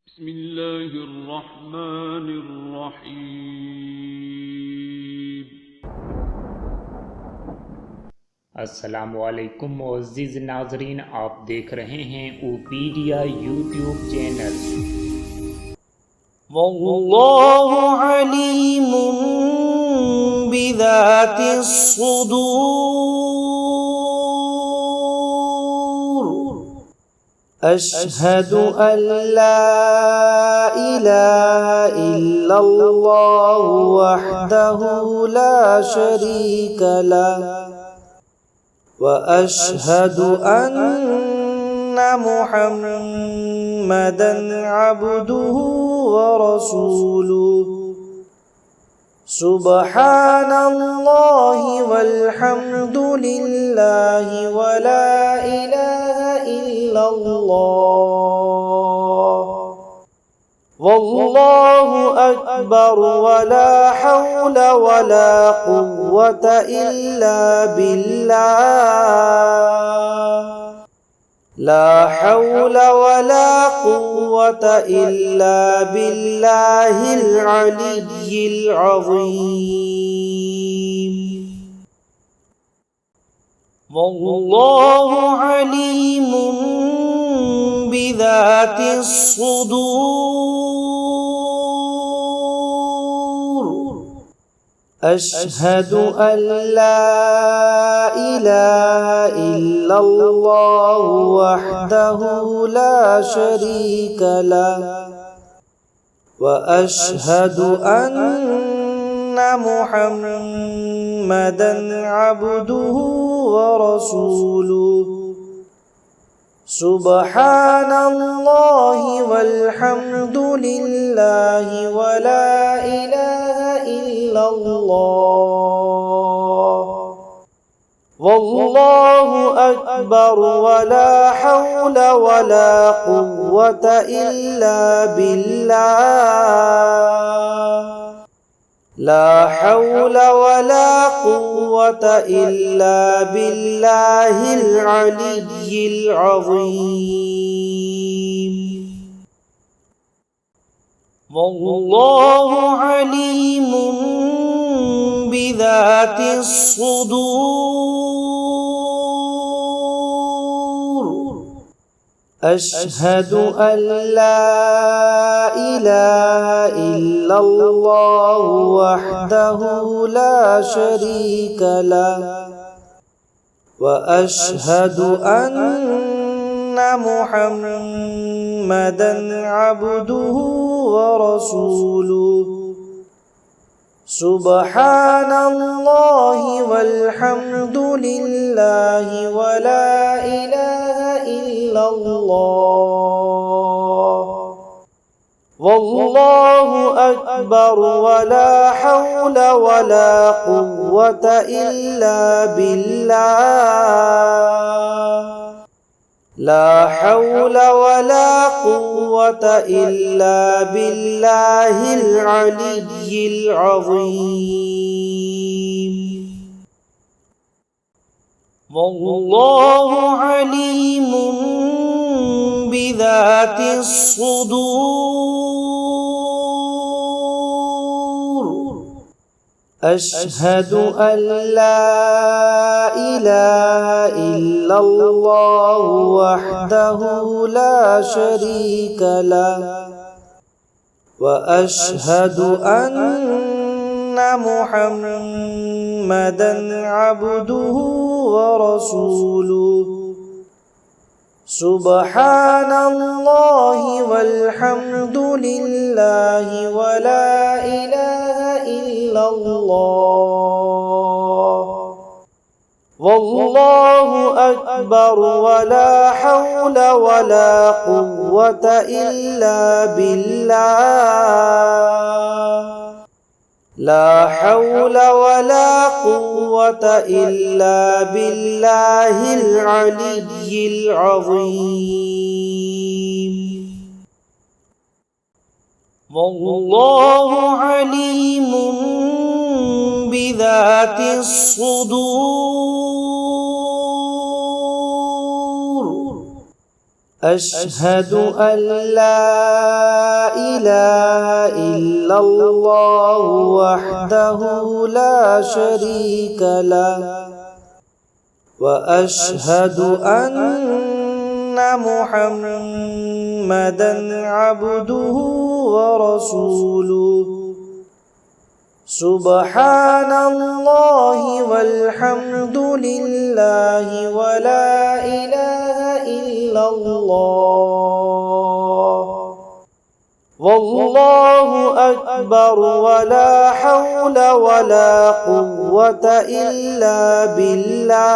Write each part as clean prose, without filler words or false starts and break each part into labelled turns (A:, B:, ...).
A: بسم الله الرحمن الرحیم۔
B: अस्सलामुअलैकुम मुअज़्ज़िज़ नाज़रीन, आप देख रहे हैं ओपीडिया यूट्यूब चैनल।
C: वल्लाहु अलीमुम बिज़ातिस सुदूर। अशहदु अल्ला इलाहा इल्लल्लाहु वहदहु ला शरीका लह व अशहदु अन्ना मुहम्मदन अब्दुहु व रसूलुहु। सुब्हानल्लाहि वल्हम्दुलिल्लाहि व ला इलाहा इल्लल्लाह वल्लाहु अकबर व ला हौल व ला कुव्वत इल्ला बिल्लाह। ला हौल व ला कुव्वत इल्ला बिल्लाहिल अलिय्यिल अज़ीम। वल्लाहु अलीमुम बिज़ातिस सुदूर। अशहदु अल्ला इलाहा इल्लल्लाहु वहदहु ला शरीका लह व अशहदु अन्ना मुहम्मदन अब्दुहु व रसूलुहु। सुब्हानल्लाहि वल्हम्दुलिल्लाहि व ला इलाहा इल्लल्लाह वल्लाहु अकबर व ला हौल व ला कुव्वत इल्ला बिल्लाह। ला हौल व ला कुव्वत इल्ला बिल्लाहिल अलिय्यिल अज़ीम। वल्लाहु अलीमुम बिज़ातिस सुदूर। अशहदु अल्ला इलाहा इल्लल्लाहु वहदहु ला शरीका लह व अशहदु अन्ना मुहम्मदन अब्दुहु व रसूलुहु। सुब्हानल्लाहि वल्हम्दुलिल्लाहि व ला इलाहा इल्लल्लाह वल्लाहु अकबर व ला हौल व ला कुव्वत इल्ला बिल्लाह। ला हौल व ला कुव्वत इल्ला बिल्लाहिल अलिय्यिल अज़ीम। वल्लाहु अलीमुम बिज़ातिस सुदूर। अशहदु अल्ला इलाहा इल्लल्लाहु वहदहु ला शरीका लह व अशहदु अन्ना मुहम्मदन अब्दुहु व रसूलुहु। सुब्हानल्लाहि वल्हम्दुलिल्लाहि व ला इलाहा इल्लल्लाह वल्लाहु अकबर व ला हौल व ला कुव्वत इल्ला बिल्लाह। ला हौल व ला कुव्वत इल्ला बिल्लाहिल अलिय्यिल अज़ीम। वल्लाहु अलीमुम बिज़ातिस सुदूर। أشهد أن لا إله إلا الله وحده لا شريك له وأشهد أن محمدًا عبده ورسوله سبحان الله والحمد لله ولا إله إلا الله والله أكبر ولا حول ولا قوة إلا بالله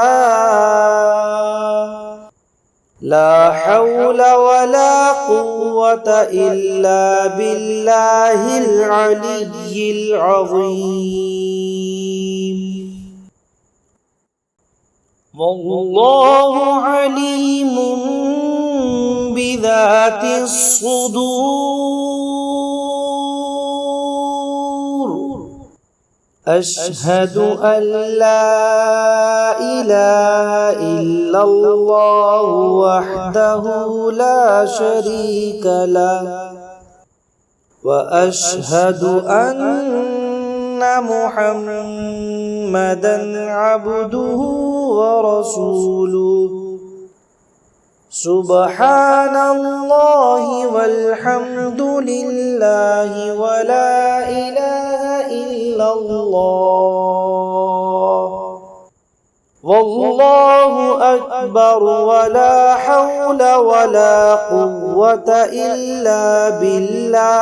C: لا حول ولا قوة إلا بالله العلي العظيم والله عليم بذات الصدور أشهد أن لا إله إلا الله وحده لا شريك له وأشهد أن محمدًا عبده ورسوله سبحان الله والحمد لله ولا إله إلا الله والله أكبر ولا حول ولا قوة إلا بالله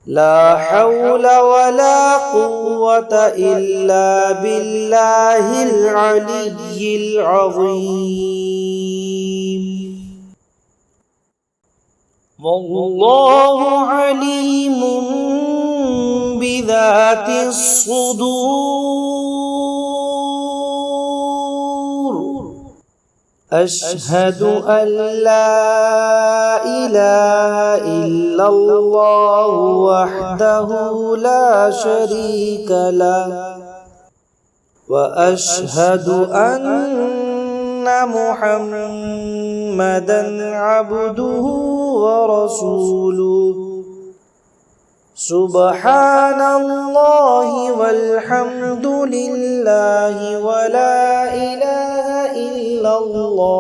C: لا حول ولا قوة إلا بالله العلي العظيم والله عليم بذات الصدور أشهد أن لا إله إلا الله وحده لا شريك له وأشهد أن محمدًا عبده ورسوله سبحان الله والحمد لله ولا إله إلا الله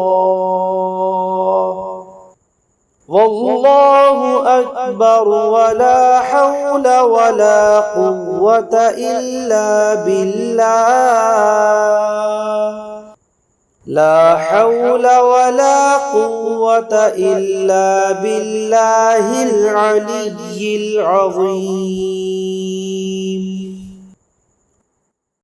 C: والله أكبر ولا حول ولا قوة إلا بالله لا حول ولا قوة إلا بالله العلي العظيم